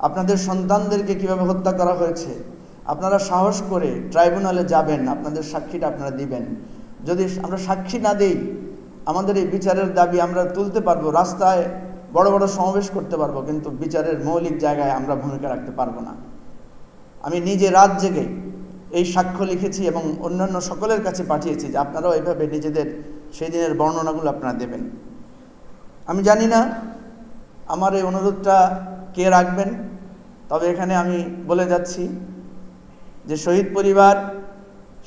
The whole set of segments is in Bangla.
আপনাদের সন্তানদেরকে কিভাবে হত্যা করা হয়েছে, আপনারা সাহস করে ট্রাইব্যুনালে যাবেন, আপনাদের সাক্ষীটা আপনারা দিবেন। যদি আমরা সাক্ষী না দিই, আমাদের এই বিচারের দাবি আমরা তুলতে পারবো, রাস্তায় বড় বড় সমাবেশ করতে পারবো, কিন্তু বিচারের মৌলিক জায়গায় আমরা ভূমিকা রাখতে পারবো না। আমি নিজে রাত জেগে এই সাক্ষ্য লিখেছি এবং অন্যান্য সকলের কাছে পাঠিয়েছি যে আপনারাও এইভাবে নিজেদের সেই দিনের বর্ণনাগুলো আপনারা দেবেন। আমি জানি না আমার এই অনুরোধটা কে রাখবেন, তবে এখানে আমি বলে যাচ্ছি যে শহীদ পরিবার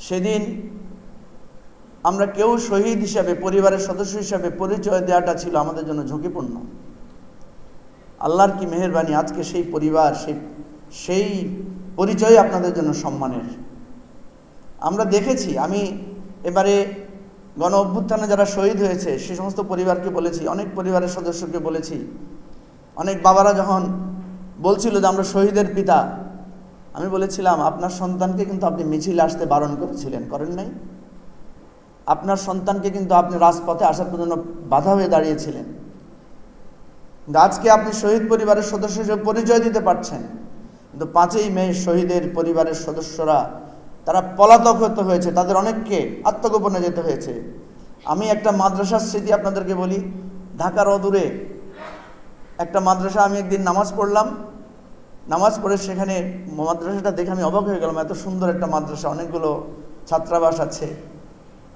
সেদিন আমরা কেউ শহীদ হিসাবে, পরিবারের সদস্য হিসাবে পরিচয় দেওয়াটা ছিল আমাদের জন্য ঝুঁকিপূর্ণ। আল্লাহর কি মেহেরবানি, আজকে সেই পরিবার, সেই পরিচয় আপনাদের জন্য সম্মানের। আমরা দেখেছি, আমি এবারে গণ অভ্যুত্থানে যারা শহীদ হয়েছে সে সমস্ত পরিবারকে বলেছি, অনেক পরিবারের সদস্যকে বলেছি, অনেক বাবারা যখন বলছিল যে আমরা শহীদের পিতা, আমি বলেছিলাম আপনার সন্তানকে কিন্তু আপনি মিছিলে আসতে বারণ করেছিলেন, করেন নাই? আপনার সন্তানকে কিন্তু আপনি রাজপথে আসার জন্য বাধা হয়ে দাঁড়িয়েছিলেন। আজকে আপনি শহীদ পরিবারের সদস্য হিসেবে পরিচয় দিতে পারছেন, কিন্তু 5ই মে শহীদের পরিবারের সদস্যরা তারা পলাতক হতে হয়েছে, তাদের অনেককে আত্মগোপনে যেতে হয়েছে। আমি একটা মাদ্রাসার স্মৃতি আপনাদেরকে বলি। ঢাকার অদূরে একটা মাদ্রাসা, আমি একদিন নামাজ পড়লাম, নামাজ পড়ে সেখানে মাদ্রাসাটা দেখে আমি অবাক হয়ে গেলাম, এত সুন্দর একটা মাদ্রাসা, অনেকগুলো ছাত্রাবাস আছে।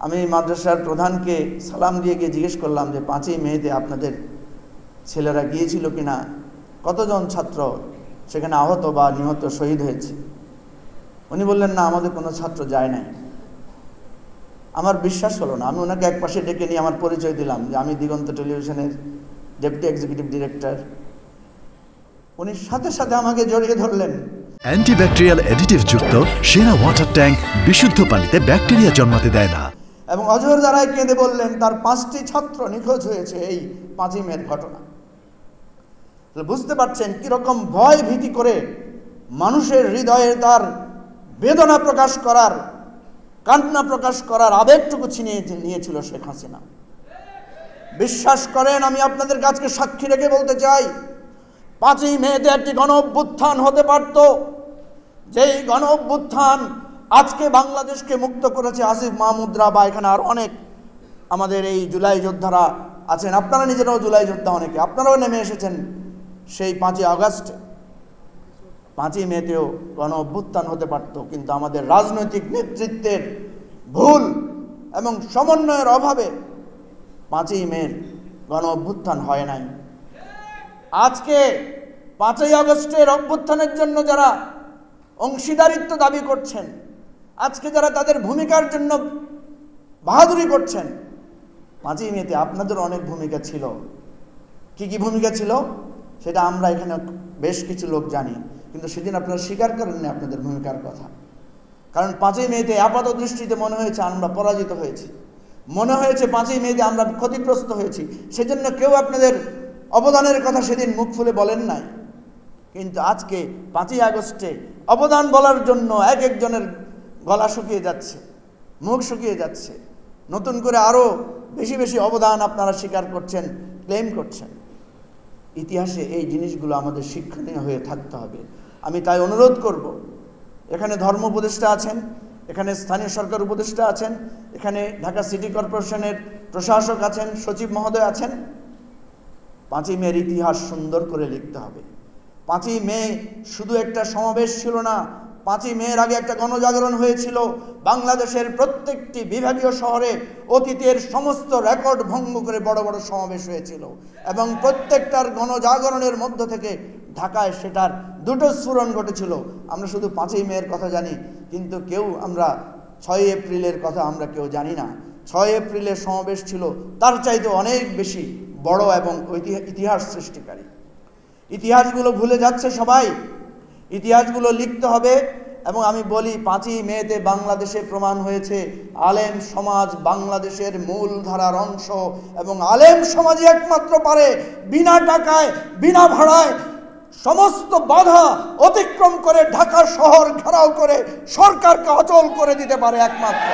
আমি মাদ্রাসার প্রধানকে সালাম দিয়ে গিয়ে জিজ্ঞেস করলাম যে 5ই মেতে আপনাদের ছেলেরা গিয়েছিল কিনা, কতজন ছাত্র সেখানে আহত বা নিহত শহীদ হয়েছে? উনি বললেন না, আমাদের কোনো ছাত্র যায় নাই। আমার বিশ্বাস হলো না। আমি ওনাকে এক পাশে ডেকে নিয়ে আমার পরিচয় দিলাম যে আমি দিগন্ত টেলিভিশনের ডেপুটি এক্সিকিউটিভ ডিরেক্টর। উনি সাথে সাথে আমাকে জড়িয়ে ধরলেন। অ্যান্টিব্যাকটেরিয়াল অ্যাডিটিভ যুক্ত সেরা ওয়াটার ট্যাঙ্ক বিশুদ্ধ পানিতে ব্যাকটেরিয়া জন্মাতে দেয় না। এবং অজর দ্বারাই কেঁদে বললেন তার 5টি ছাত্র নিখোঁজ হয়েছে এই 5ই মের ঘটনা। বুঝতে পারছেন কিরকম ভয় ভীতি করে মানুষের হৃদয়ে তার বেদনা প্রকাশ করার, কান্না প্রকাশ করার আবেগটুকু ছিনিয়ে নিয়েছিল শেখ হাসিনা। বিশ্বাস করেন, আমি আপনাদের কাছে সাক্ষী রেখে বলতে চাই, 5ই মেতে একটি গণ অভ্যুত্থান হতে পারত, যেই গণ অভ্যুত্থান আজকে বাংলাদেশকে মুক্ত করেছে। আসিফ মাহমুদরা বা এখানে আর অনেক আমাদের এই জুলাই যোদ্ধারা আছেন, আপনারা নিজেরাও জুলাই যোদ্ধা, অনেকে আপনারাও নেমে এসেছেন সেই 5ই আগস্টে। 5ই মেতেও গণ অভ্যুত্থান হতে পারত, কিন্তু আমাদের রাজনৈতিক নেতৃত্বের ভুল এবং সমন্বয়ের অভাবে 5ই মের গণ অভ্যুত্থান হয় নাই। আজকে 5ই আগস্টের অভ্যুত্থানের জন্য যারা অংশীদারিত্ব দাবি করছেন, আজকে যারা তাদের ভূমিকার জন্য বাহাদুরি করছেন, 5ই মেতে আপনাদের অনেক ভূমিকা ছিল। কি কি ভূমিকা ছিল সেটা আমরা এখানে বেশ কিছু লোক জানি, কিন্তু সেদিন আপনারা স্বীকার করেননি আপনাদের ভূমিকার কথা। কারণ 5ই মেতে আপাত দৃষ্টিতে মনে হয়েছে আমরা পরাজিত হয়েছি, মনে হয়েছে 5ই মেতে আমরা ক্ষতিগ্রস্ত হয়েছি, সেজন্য কেউ আপনাদের অবদানের কথা সেদিন মুখ খুলে বলেন নাই। কিন্তু আজকে 5ই আগস্টে অবদান বলার জন্য এক একজনের গলা শুকিয়ে যাচ্ছে, মুখ শুকিয়ে যাচ্ছে, নতুন করে আরও বেশি বেশি অবদান আপনারা স্বীকার করছেন, ক্লেম করছেন। ইতিহাসে এই জিনিসগুলো আমাদের শিক্ষণীয় হয়ে থাকতে হবে। আমি তাই অনুরোধ করব, এখানে ধর্ম উপদেষ্টা আছেন, এখানে স্থানীয় সরকার উপদেষ্টা আছেন, এখানে ঢাকা সিটি কর্পোরেশনের প্রশাসক আছেন, সচিব মহোদয় আছেন, 5ই মের ইতিহাস সুন্দর করে লিখতে হবে। 5ই মে শুধু একটা সমাবেশ ছিল না, 5ই মের আগে একটা গণজাগরণ হয়েছিল। বাংলাদেশের প্রত্যেকটি বিভাগীয় শহরে অতীতের সমস্ত রেকর্ড ভঙ্গ করে বড় বড় সমাবেশ হয়েছিল, এবং প্রত্যেকটার গণজাগরণের মধ্য থেকে ঢাকায় সেটার 2টো স্ফুরণ ঘটেছিল। আমরা শুধু 5ই মের কথা জানি, কিন্তু কেউ আমরা 6ই এপ্রিলের কথা আমরা কেউ জানি না। 6 এপ্রিলের সমাবেশ ছিল তার চাইতে অনেক বেশি বড় এবং ইতিহাস সৃষ্টিকারী। ইতিহাসগুলো ভুলে যাচ্ছে সবাই, ইতিহাসগুলো লিখতে হবে। এবং আমি বলি 5ই মেতে বাংলাদেশে প্রমাণ হয়েছে আলেম সমাজ বাংলাদেশের মূল ধারার অংশ, এবং আলেম সমাজই একমাত্র পারে বিনা টাকায় বিনা ভাড়ায় সমস্ত বাধা অতিক্রম করে ঢাকা শহর ঘেরাও করে সরকারকে অচল করে দিতে পারে একমাত্র।